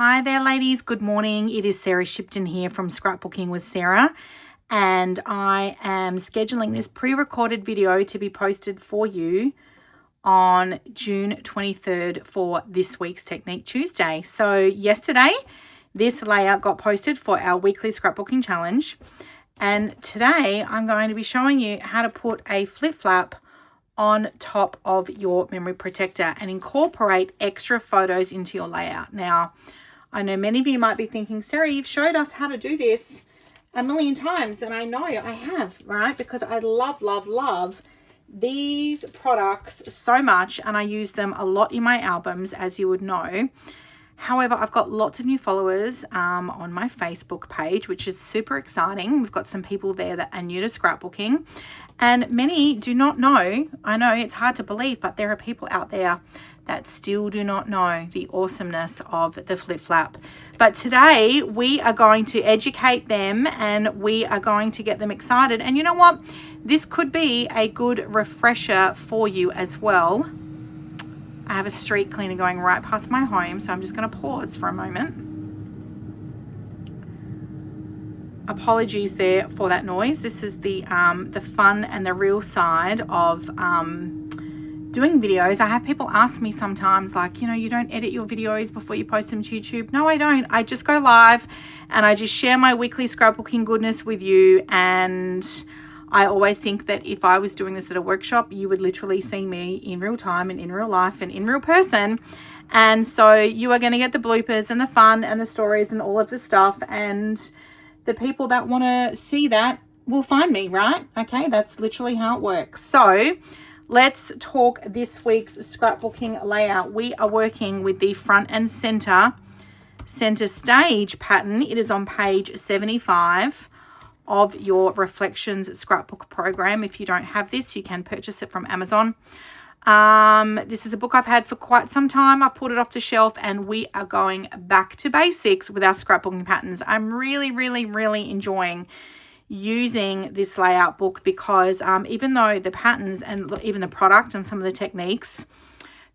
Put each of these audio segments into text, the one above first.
Hi there, ladies. Good morning. It is Sarah Shipton here from Scrapbooking with Sarah, and I am scheduling this pre-recorded video to be posted for you on June 23rd for this week's Technique Tuesday. So yesterday, this layout got posted for our weekly scrapbooking challenge, and today I'm going to be showing you how to put a flip flap on top of your memory protector and incorporate extra photos into your layout. Now, I know many of you might be thinking, Sarah, you've showed us how to do this a million times, and I know I have, right? Because I love these products so much, and I use them a lot in my albums, as you would know. However, I've got lots of new followers on my Facebook page, which is super exciting. We've got some people there that are new to scrapbooking, and many do not know. I know it's hard to believe, but there are people out there that still do not know the awesomeness of the flip flap. But today we are going to educate them, and we are going to get them excited. And you know what? This could be a good refresher for you as well. I have a street cleaner going right past my home, so I'm just going to pause for a moment. Apologies there for that noise. This is the fun and the real side of doing videos. I have people ask me sometimes, like, you know, you don't edit your videos before you post them to YouTube. No, I don't. I just go live and I just share my weekly scrapbooking goodness with you. And I always think that if I was doing this at a workshop, you would literally see me in real time and in real life and in real person. And so you are going to get the bloopers and the fun and the stories and all of the stuff. And the people that want to see that will find me, right? Okay, that's literally how it works. So let's talk this week's scrapbooking layout. We are working with the front and center stage pattern. It is on page 75 of your Reflections scrapbook program. If you don't have this, you can purchase it from Amazon. This is a book I've had for quite some time. I've pulled it off the shelf, and we are going back to basics with our scrapbooking patterns. I'm really enjoying using this layout book because even though the patterns and even the product and some of the techniques,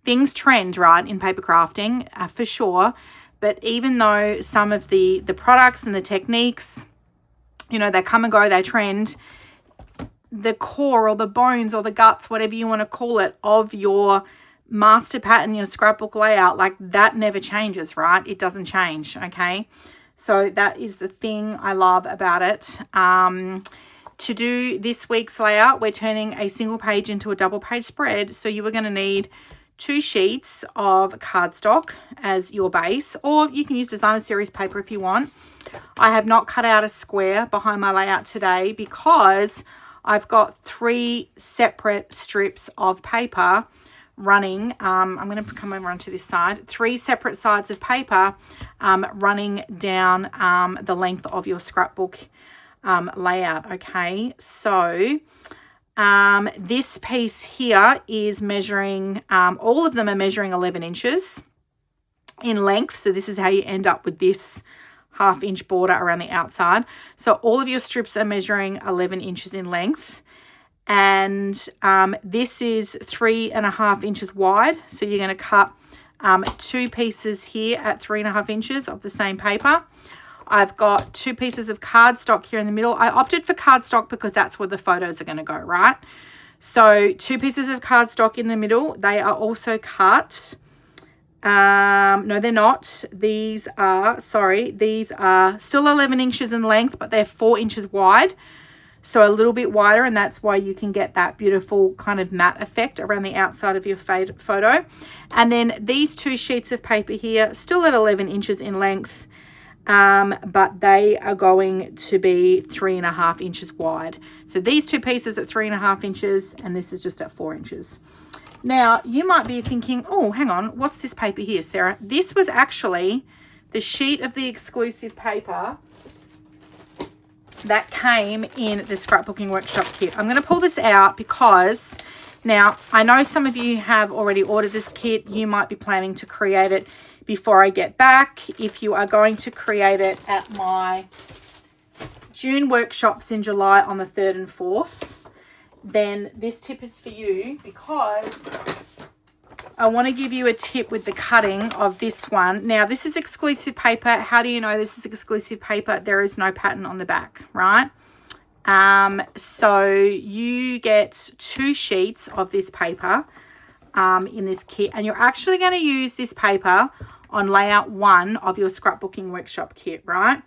things trend, right, in paper crafting for sure. But even though some of the products and the techniques, you know, they come and go, they trend, the core or the bones or the guts, whatever you want to call it, of your master pattern, your scrapbook layout, like that never changes, right? It doesn't change, okay? So that is the thing I love about it. To do this week's layout, we're turning a single page into a double page spread. So you are going to need 2 sheets of cardstock as your base, or you can use designer series paper if you want. I have not cut out a square behind my layout today because I've got 3 separate strips of paper running. I'm going to come over onto this side. 3 separate sides of paper running down the length of your scrapbook layout. Okay, so this piece here is measuring, all of them are measuring 11 inches in length. So this is how you end up with this 1/2 inch border around the outside. So all of your strips are measuring 11 inches in length. And this is 3.5 inches wide. So you're going to cut 2 pieces here at 3.5 inches of the same paper. I've got 2 pieces of cardstock here in the middle. I opted for cardstock because that's where the photos are going to go, right? So 2 pieces of cardstock in the middle. They are also cut. No, they're not. These are still 11 inches in length, but they're 4 inches wide. So a little bit wider, and that's why you can get that beautiful kind of matte effect around the outside of your photo. And then these 2 sheets of paper here, still at 11 inches in length, but they are going to be 3.5 inches wide. So these 2 pieces at 3.5 inches, and this is just at 4 inches. Now, you might be thinking, oh, hang on, what's this paper here, Sarah? This was actually the sheet of the exclusive paper that came in the scrapbooking workshop kit. I'm going to pull this out because now I know some of you have already ordered this kit. You might be planning to create it before I get back. If you are going to create it at my June workshops in July on the 3rd and 4th, then this tip is for you because I want to give you a tip with the cutting of this one. Now, this is exclusive paper. How do you know this is exclusive paper? There is no pattern on the back, right? So you get 2 sheets of this paper in this kit, and you're actually going to use this paper on layout 1 of your scrapbooking workshop kit, right?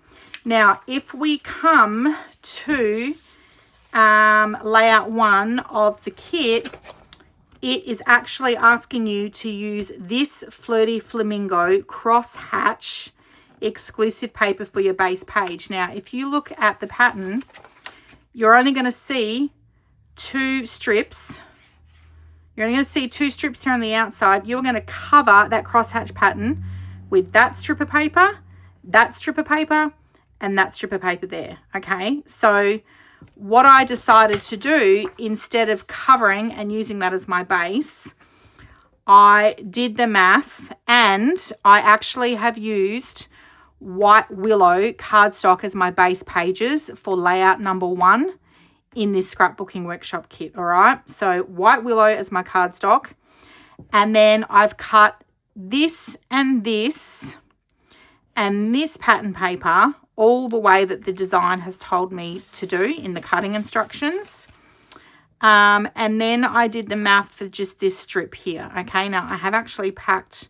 Now, if we come to layout 1 of the kit, it is actually asking you to use this Flirty Flamingo cross hatch exclusive paper for your base page. Now, if you look at the pattern, you're only going to see 2 strips. You're only going to see 2 strips here on the outside. You're going to cover that crosshatch pattern with that strip of paper, that strip of paper, and that strip of paper there, okay? So what I decided to do, instead of covering and using that as my base, I did the math, and I actually have used White Willow cardstock as my base pages for layout number 1 in this scrapbooking workshop kit. All right, so White Willow as my cardstock, and then I've cut this and this pattern paper all the way that the design has told me to do in the cutting instructions, and then I did the math for just this strip here. Okay, now I have actually packed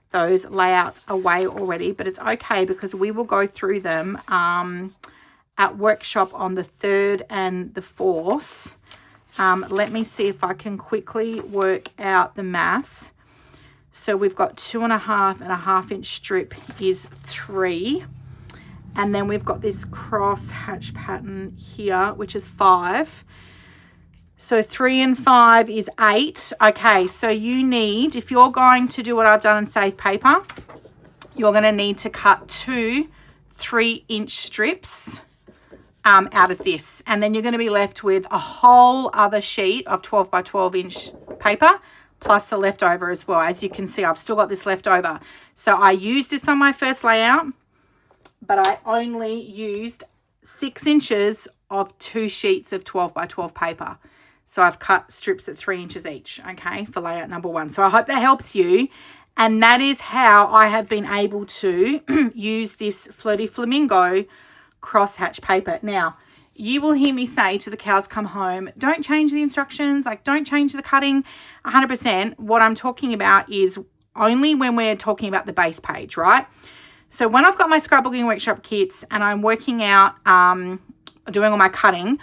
those layouts away already, but it's okay because we will go through them at workshop on the 3rd and the 4th. Let me see if I can quickly work out the math. So we've got 2.5 and a 1/2 inch strip is 3, and then we've got this cross hatch pattern here, which is 5. So 3 and 5 is 8. Okay, so you need, if you're going to do what I've done and save paper, you're going to need to cut 2 3-inch strips out of this, and then you're going to be left with a whole other sheet of 12 by 12 inch paper plus the leftover as well. As you can see, I've still got this left over. So I used this on my first layout, but I only used 6 inches of 2 sheets of 12 by 12 paper. So I've cut strips at 3 inches each, okay, for layout number 1. So I hope that helps you. And that is how I have been able to use this Flirty Flamingo crosshatch paper. Now, you will hear me say to the cows come home, don't change the instructions, like don't change the cutting. 100%. What I'm talking about is only when we're talking about the base page, right? So when I've got my scrapbooking workshop kits and I'm working out, doing all my cutting,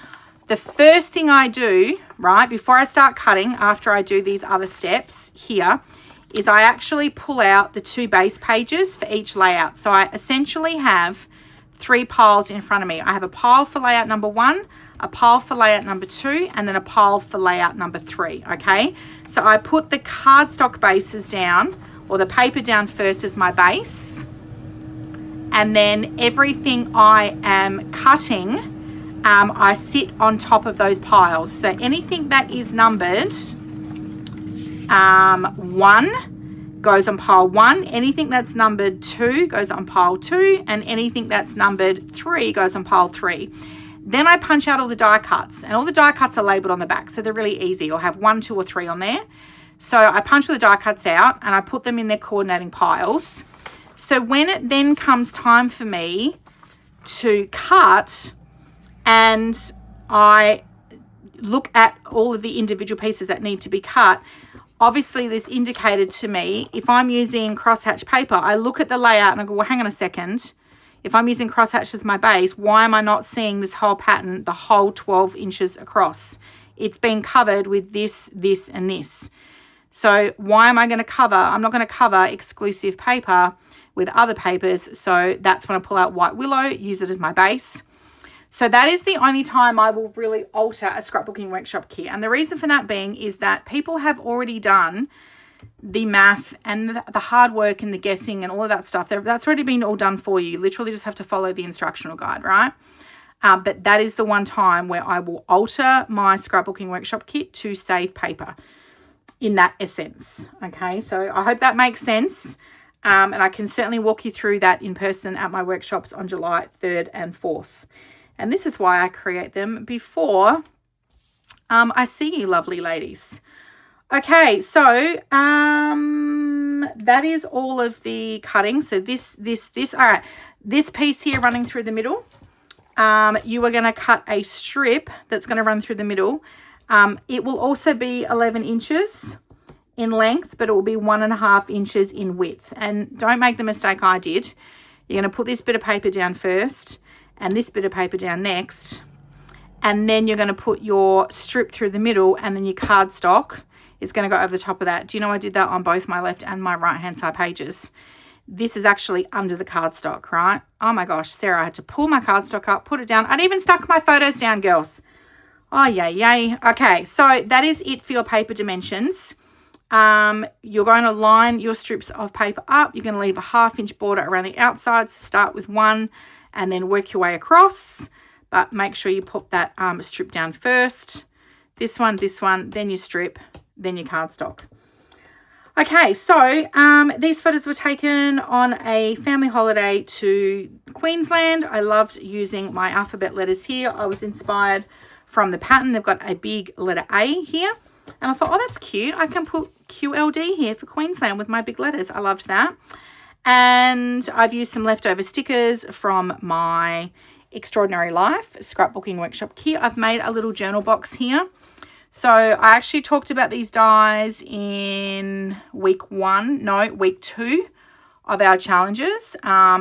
the first thing I do, right, before I start cutting, after I do these other steps here, is I actually pull out the 2 base pages for each layout. So I essentially have 3 piles in front of me. I have a pile for layout number 1, a pile for layout number 2, and then a pile for layout number 3, okay? So I put the cardstock bases down, or the paper down first as my base, and then everything I am cutting, I sit on top of those piles. So anything that is numbered 1 goes on pile 1, anything that's numbered 2 goes on pile 2, and anything that's numbered 3 goes on pile 3. Then I punch out all the die cuts, and all the die cuts are labeled on the back, so they're really easy. You'll have 1, 2, or 3 on there. So I punch all the die cuts out and I put them in their coordinating piles. So when it then comes time for me to cut, and I look at all of the individual pieces that need to be cut, obviously this indicated to me, if I'm using crosshatch paper, I look at the layout and I go, well, hang on a second. If I'm using crosshatch as my base, why am I not seeing this whole pattern, the whole 12 inches across? It's been covered with this, this, and this. So why am I going to cover? I'm not going to cover exclusive paper with other papers. So that's when I pull out White Willow, use it as my base. So that is the only time I will really alter a scrapbooking workshop kit. And the reason for that being is that people have already done the math and the hard work and the guessing and all of that stuff. That's already been all done for you. You literally just have to follow the instructional guide, right? But that is the one time where I will alter my scrapbooking workshop kit to save paper in that essence. Okay, so I hope that makes sense. And I can certainly walk you through that in person at my workshops on July 3rd and 4th. And this is why I create them before I see you lovely ladies. Okay, so that is all of the cutting. So this, all right, this piece here running through the middle, you are going to cut a strip that's going to run through the middle. It will also be 11 inches in length, but it will be 1.5 inches in width. And don't make the mistake I did. You're going to put this bit of paper down first and this bit of paper down next. And then you're going to put your strip through the middle, and then your cardstock is going to go over the top of that. Do you know I did that on both my left and my right hand side pages? This is actually under the cardstock, right? Oh my gosh, Sarah, I had to pull my cardstock up, put it down. I'd even stuck my photos down, girls. Oh, yay. Okay, so that is it for your paper dimensions. You're going to line your strips of paper up. You're going to leave a 1/2 inch border around the outside. So start with one and then work your way across. But make sure you put that strip down first. This one, then your strip, then your cardstock. Okay, so these photos were taken on a family holiday to Queensland. I loved using my alphabet letters here. I was inspired from the pattern. They've got a big letter A here. And I thought, oh, that's cute. I can put QLD here for Queensland with my big letters. I loved that. And I've used some leftover stickers from my Extraordinary Life Scrapbooking Workshop kit. I've made a little journal box here. So I actually talked about these dies in week 2 of our challenges.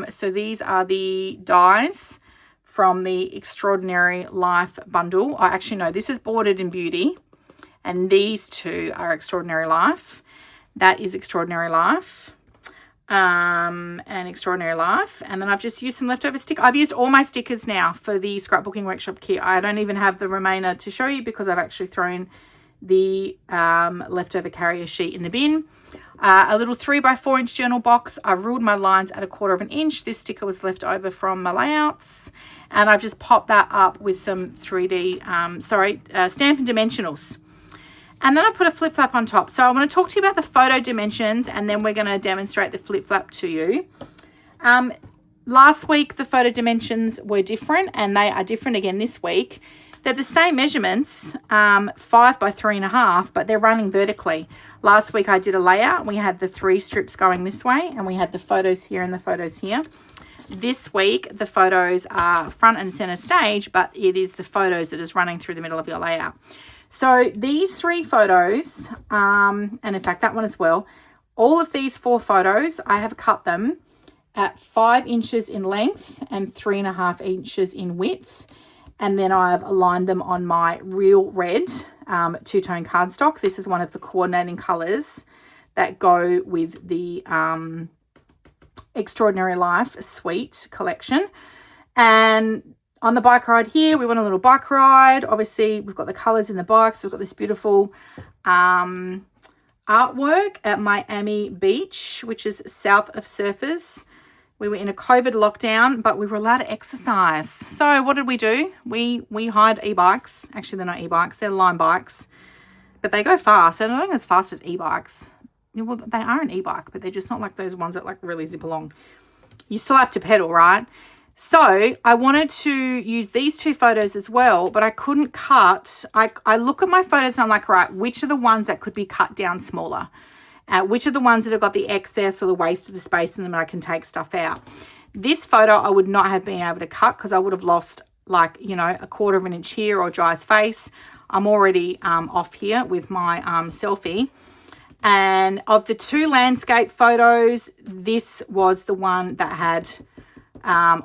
So these are the dies from the Extraordinary Life bundle. I actually know this is Bordered in Beauty, and these two are Extraordinary Life. That is Extraordinary Life. And Extraordinary Life, and then I've just used some leftover stickers. I've used all my stickers now for the Scrapbooking Workshop kit. I don't even have the remainder to show you because I've actually thrown the leftover carrier sheet in the bin. A little 3x4 inch journal box. I've ruled my lines at 1/4 inch. This sticker was left over from my layouts, and I've just popped that up with some 3D Stampin' Dimensionals. And then I put a flip flap on top. So I want to talk to you about the photo dimensions, and then we're going to demonstrate the flip flap to you. Last week, the photo dimensions were different, and they are different again this week. They're the same measurements, 5 by 3.5, but they're running vertically. Last week I did a layout. We had the 3 strips going this way, and we had the photos here and the photos here. This week, the photos are front and center stage, but it is the photos that is running through the middle of your layout. So these 3 photos, and in fact that one as well, all of these 4 photos, I have cut them at 5 inches in length and 3.5 inches in width. And then I've aligned them on my Real Red 2-tone cardstock. This is one of the coordinating colors that go with the Extraordinary Life Suite collection. And on the bike ride here, we went a little bike ride. Obviously, we've got the colors in the bikes. We've got this beautiful artwork at Miami Beach, which is south of Surfers. We were in a COVID lockdown, but we were allowed to exercise. So what did we do? We hired e-bikes. Actually, they're not e-bikes. They're Lime bikes. But they go fast. They're not as fast as e-bikes. Well, they are an e-bike, but they're just not like those ones that like really zip along. You still have to pedal, right? So I wanted to use these 2 photos as well, but I couldn't cut. I look at my photos and I'm like, right, which are the ones that could be cut down smaller? Which are the ones that have got the excess or the waste of the space in them and I can take stuff out? This photo I would not have been able to cut because I would have lost like, you know, 1/4 inch here or dry space. I'm already off here with my selfie. And of the 2 landscape photos, this was the one that had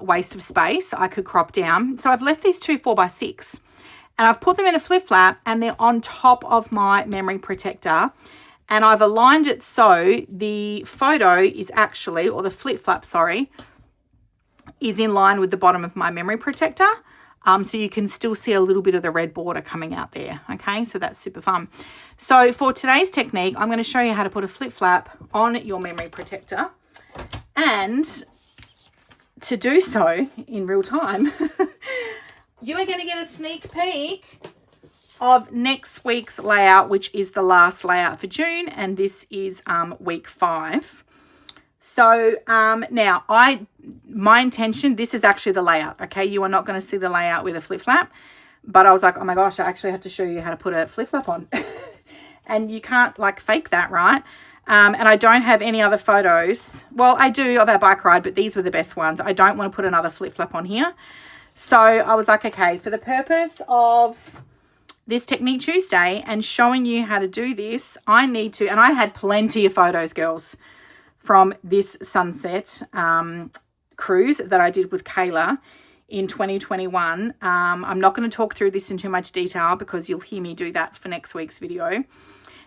waste of space I could crop down. So I've left these 2 4x6 and I've put them in a flip flap, and they're on top of my memory protector, and I've aligned it so the photo is actually, or the flip flap, sorry, is in line with the bottom of my memory protector. So you can still see a little bit of the red border coming out there. Okay, so that's super fun. So for today's technique, I'm going to show you how to put a flip flap on your memory protector, and to do so in real time, you are going to get a sneak peek of next week's layout, which is the last layout for June, and this is week 5. So now my intention, this is actually the layout. Okay, you are not going to see the layout with a flip flap, but I was like, oh my gosh, I actually have to show you how to put a flip flap on. and you can't like fake that, right? And I don't have any other photos. Well, I do of our bike ride, but these were the best ones. I don't want to put another flip flap on here. So I was like, okay, for the purpose of this Technique Tuesday and showing you how to do this, I need to, and I had plenty of photos, girls, from this sunset cruise that I did with Kayla in 2021. I'm not going to talk through this in too much detail because you'll hear me do that for next week's video.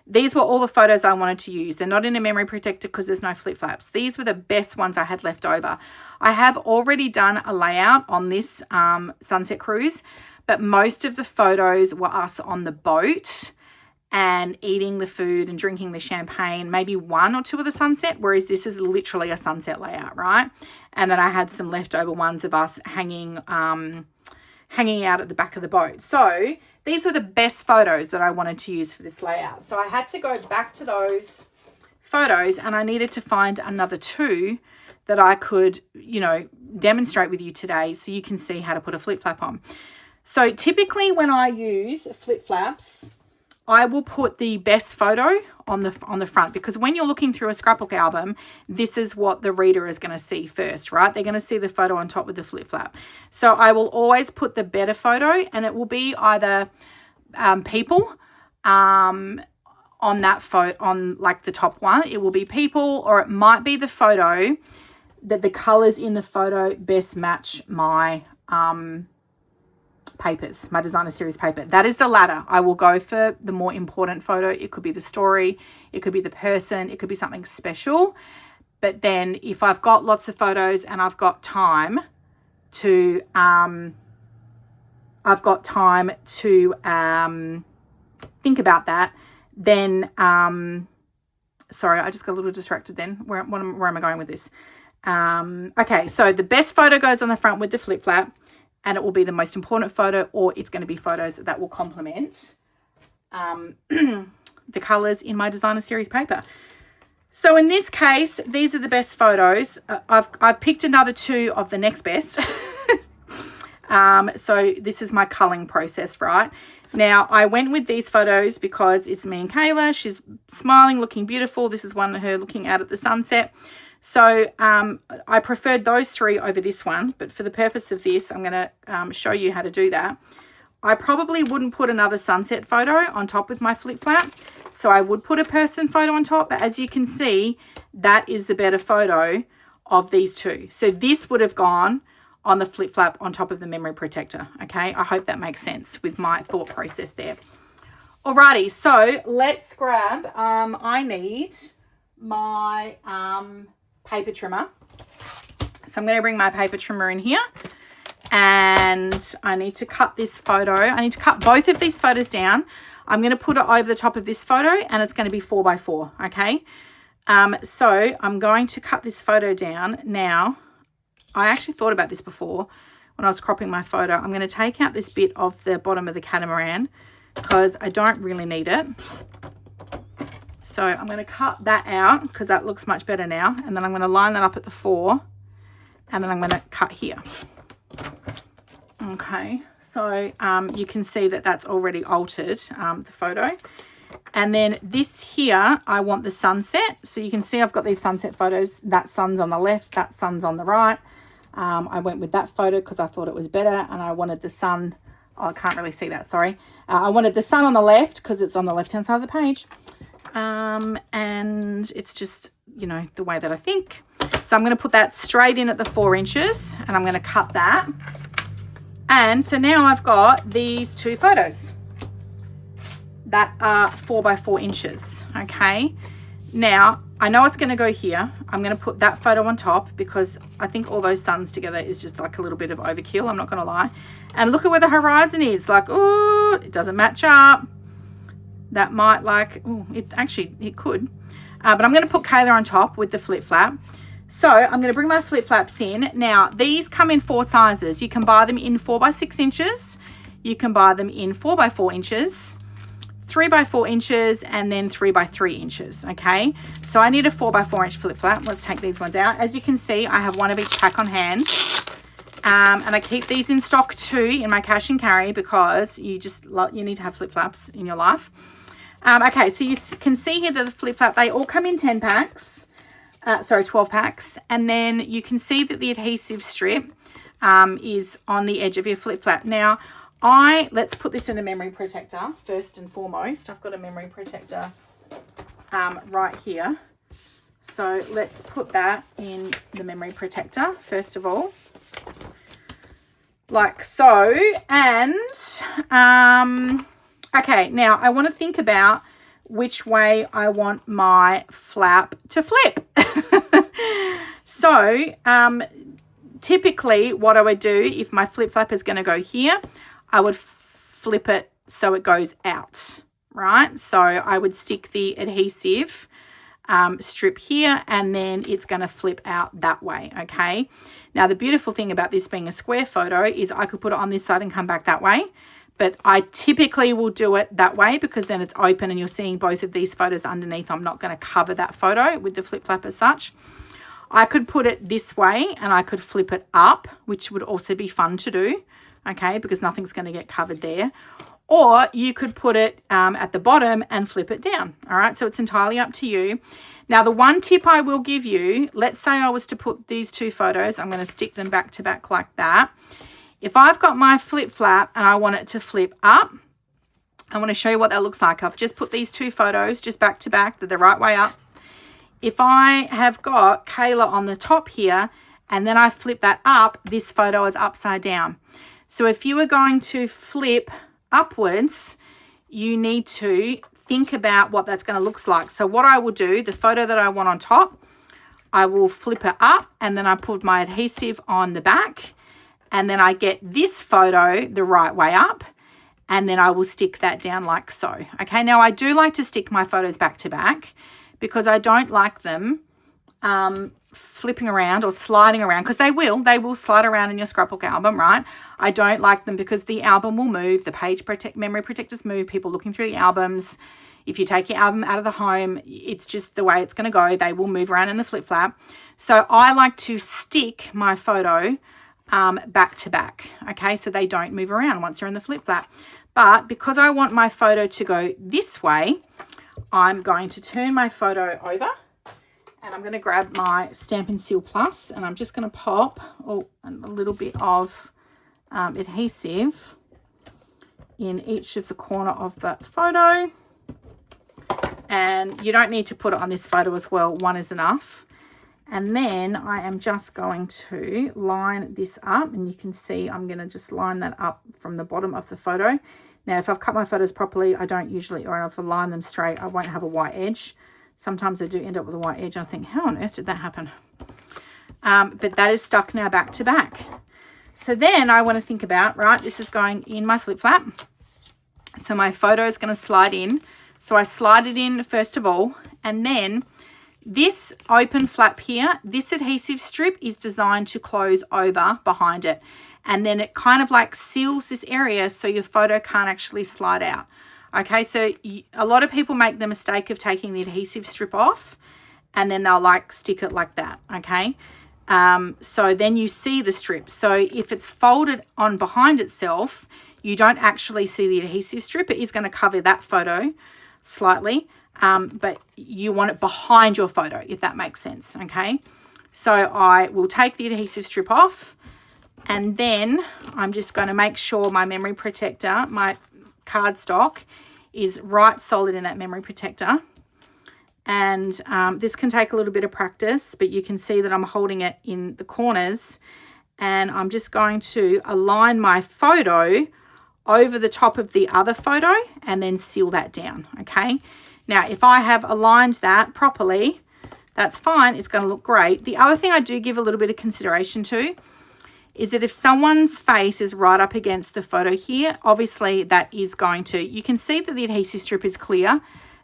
These were all the photos I wanted to use. They're not in a memory protector because there's no flip flaps. These were the best ones I had left over. I have already done a layout on this sunset cruise, but most of the photos were us on the boat and eating the food and drinking the champagne, maybe one or two of the sunset, whereas this is literally a sunset layout, right? And then I had some leftover ones of us hanging out at the back of the boat. So these were the best photos that I wanted to use for this layout. So I had to go back to those photos and I needed to find another two that I could, you know, demonstrate with you today so you can see how to put a flip flap on. So typically when I use flip flaps, I will put the best photo on the front, because when you're looking through a scrapbook album, this is what the reader is going to see first, right? They're going to see the photo on top with the flip flap. So I will always put the better photo, and it will be either people on that photo, on like the top one, it will be people, or it might be the photo that the colors in the photo best match my papers, my designer series paper. That is the latter. I will go for the more important photo. It could be the story, it could be the person, it could be something special. But then if I've got lots of photos and I've got time to think about that, then sorry, I just got a little distracted then. Where am I going with this? Okay, so the best photo goes on the front with the flip flap, and it will be the most important photo, or it's going to be photos that will complement the colors in my designer series paper. So in this case, these are the best photos. I've picked another two of the next best. So this is my culling process, right? Now, I went with these photos because it's me and Kayla. She's smiling, looking beautiful. This is one of her looking out at the sunset. So I preferred those three over this one, but for the purpose of this, I'm going to show you how to do that. I probably wouldn't put another sunset photo on top with my flip flap, so I would put a person photo on top, but as you can see, that is the better photo of these two. So this would have gone on the flip flap on top of the memory protector, okay? I hope that makes sense with my thought process there. Alrighty, so let's grab, I need my paper trimmer. So I'm going to bring my paper trimmer in here, and I need to cut this photo. I need to cut both of these photos down. I'm going to put it over the top of this photo, and it's going to be 4x4, okay? So I'm going to cut this photo down. Now, I actually thought about this before when I was cropping my photo. I'm going to take out this bit of the bottom of the catamaran because I don't really need it. So I'm going to cut that out because that looks much better now. And then I'm going to line that up at the 4. And then I'm going to cut here. Okay, so you can see that that's already altered the photo. And then this here, I want the sunset. So you can see I've got these sunset photos. That sun's on the left, that sun's on the right. I went with that photo because I thought it was better. And I wanted the sun, oh, I can't really see that, sorry. I wanted the sun on the left because it's on the left-hand side of the page. And it's just, you know, the way that I think. So I'm going to put that straight in at the 4 inches, and I'm going to cut that. And so now I've got these two photos that are 4x4 inches. Okay. Now I know it's going to go here. I'm going to put that photo on top because I think all those suns together is just like a little bit of overkill. I'm not going to lie. And look at where the horizon is. Like, oh, it doesn't match up. That might like, oh, it could. But I'm going to put Kayla on top with the flip flap. So I'm going to bring my flip flaps in. Now, these come in 4 sizes. You can buy them in 4x6 inches. You can buy them in 4x4 inches, 3x4 inches, and then 3x3 inches. Okay. So I need a 4x4 inch flip flap. Let's take these ones out. As you can see, I have one of each pack on hand. And I keep these in stock too in my cash and carry because you need to have flip flaps in your life. Okay, so you can see here that the flip flap, they all come in 10 packs. 12 packs. And then you can see that the adhesive strip is on the edge of your flip flap. Now, let's put this in a memory protector first and foremost. I've got a memory protector right here. So let's put that in the memory protector first of all, like so. And okay, now I want to think about which way I want my flap to flip. So typically what I would do if my flip flap is going to go here, I would flip it so it goes out, right? So I would stick the adhesive strip here, and then it's going to flip out that way. Okay, now the beautiful thing about this being a square photo is I could put it on this side and come back that way, but I typically will do it that way because then it's open and you're seeing both of these photos underneath. I'm not going to cover that photo with the flip flap as such. I could put it this way and I could flip it up, which would also be fun to do, okay, because nothing's going to get covered there. Or you could put it at the bottom and flip it down. All right, so it's entirely up to you. Now, the one tip I will give you, let's say I was to put these two photos, I'm going to stick them back to back like that. If I've got my flip flap and I want it to flip up, I want to show you what that looks like. I've just put these two photos just back to back. They're the right way up. If I have got Kayla on the top here and then I flip that up, this photo is upside down. So if you are going to flip upwards, you need to think about what that's going to look like. So what I will do, the photo that I want on top, I will flip it up and then I put my adhesive on the back and then I get this photo the right way up and then I will stick that down like so. Okay, now I do like to stick my photos back to back because I don't like them flipping around or sliding around, because they will slide around in your scrapbook album, right? I don't like them because the album will move, the memory protectors move, people looking through the albums. If you take your album out of the home, it's just the way it's going to go. They will move around in the flip flap. So I like to stick my photo back to back, okay, so they don't move around once you're in the flip flap. But because I want my photo to go this way, I'm going to turn my photo over and I'm going to grab my Stampin' Seal Plus and I'm just going to pop a little bit of adhesive in each of the corner of that photo. And you don't need to put it on this photo as well. One is enough. And then I am just going to line this up, and you can see I'm going to just line that up from the bottom of the photo. Now, if I've cut my photos properly, I don't usually, or if I line them straight, I won't have a white edge. Sometimes I do end up with a white edge. And I think, how on earth did that happen? But that is stuck now back to back. So then I want to think about, right, this is going in my flip flap. So my photo is going to slide in. So I slide it in first of all, and then this open flap here, this adhesive strip is designed to close over behind it. And then it kind of like seals this area so your photo can't actually slide out. Okay, so a lot of people make the mistake of taking the adhesive strip off and then they'll like stick it like that, okay? So then you see the strip. So if it's folded on behind itself, you don't actually see the adhesive strip. It is going to cover that photo slightly, but you want it behind your photo, if that makes sense, okay? So I will take the adhesive strip off, and then I'm just going to make sure my memory protector, my cardstock, is right solid in that memory protector. And this can take a little bit of practice, but you can see that I'm holding it in the corners, and I'm just going to align my photo over the top of the other photo and then seal that down, okay? Now, if I have aligned that properly, that's fine. It's going to look great. The other thing I do give a little bit of consideration to is that if someone's face is right up against the photo here, obviously that is going to, you can see that the adhesive strip is clear,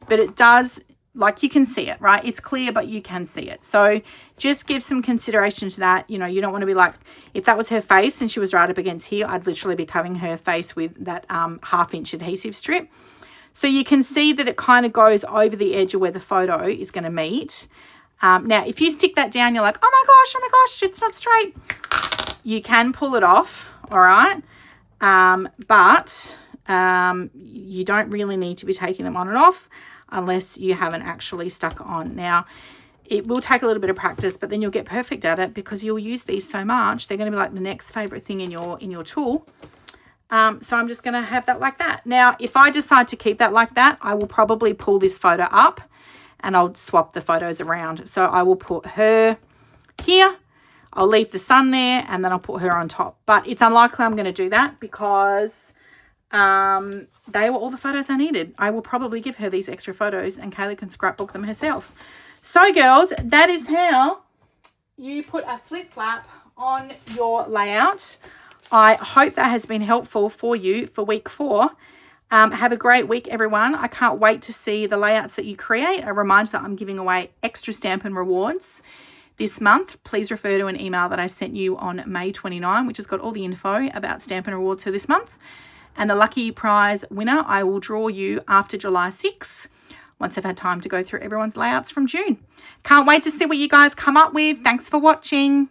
but it does, like you can see it, right? It's clear, but you can see it. So just give some consideration to that. You know, you don't want to be like, if that was her face and she was right up against here, I'd literally be covering her face with that 1/2 inch adhesive strip. So you can see that it kind of goes over the edge of where the photo is going to meet. Now, if you stick that down, you're like, oh my gosh, it's not straight. You can pull it off, all right? But You don't really need to be taking them on and off unless you haven't actually stuck on. Now, it will take a little bit of practice, but then you'll get perfect at it because you'll use these so much. They're going to be like the next favorite thing in your tool. So I'm just going to have that like that. Now, if I decide to keep that like that, I will probably pull this photo up and I'll swap the photos around. So I will put her here. I'll leave the sun there and then I'll put her on top. But it's unlikely I'm going to do that because they were all the photos I needed. I will probably give her these extra photos and Kaylee can scrapbook them herself. So girls, that is how you put a flip flap on your layout. I hope that has been helpful for you for week 4. Have a great week, everyone. I can't wait to see the layouts that you create. A reminder that I'm giving away extra Stampin' Rewards this month. Please refer to an email that I sent you on May 29, which has got all the info about Stampin' Rewards for this month. And the lucky prize winner, I will draw you after July 6, once I've had time to go through everyone's layouts from June. Can't wait to see what you guys come up with. Thanks for watching.